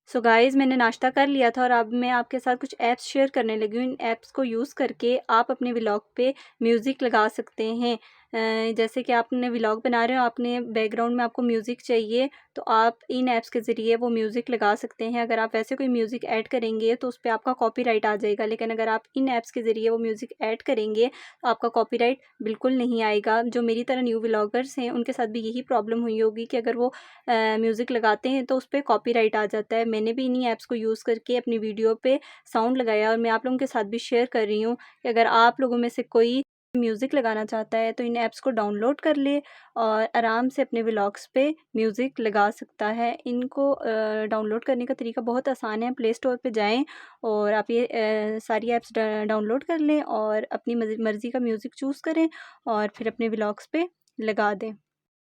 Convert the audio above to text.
So guys, मैंने नाश्ता कर लिया था और अब मैं आपके साथ कुछ ऐप्स शेयर करने लगी हूँ। इन ऐप्स को यूज़ करके आप अपने व्लॉग पे म्यूज़िक लगा सकते हैं। जैसे कि आपने व्लॉग बना रहे हो, आपने बैकग्राउंड में आपको म्यूज़िक चाहिए, तो आप इन ऐप्स के ज़रिए वो म्यूज़िक लगा सकते हैं। अगर आप वैसे कोई म्यूज़िक ऐड करेंगे तो उस पे आपका कॉपीराइट आ जाएगा, लेकिन अगर आप इन ऐप्स के ज़रिए वो म्यूज़िक ऐड करेंगे तो आपका कॉपीराइट बिल्कुल नहीं आएगा। जो मेरी तरह न्यू व्लॉगर्स हैं, उनके साथ भी यही प्रॉब्लम हुई होगी कि अगर वो म्यूज़िक लगाते हैं तो उस पे कॉपीराइट आ जाता है। मैंने भी इन्हीं ऐप्स को यूज़ करके अपनी वीडियो पे साउंड लगाया और मैं आप लोगों के साथ भी शेयर कर रही हूँ कि अगर आप लोगों में से कोई म्यूज़िक लगाना चाहता है तो इन ऐप्स को डाउनलोड कर ले और आराम से अपने व्लॉग्स पे म्यूज़िक लगा सकता है। इनको डाउनलोड करने का तरीका बहुत आसान है। प्ले स्टोर पे जाएँ और आप ये सारी ऐप्स डाउनलोड कर लें और अपनी मर्ज़ी का म्यूज़िक चूज़ करें और फिर अपने व्लॉग्स पे लगा दें।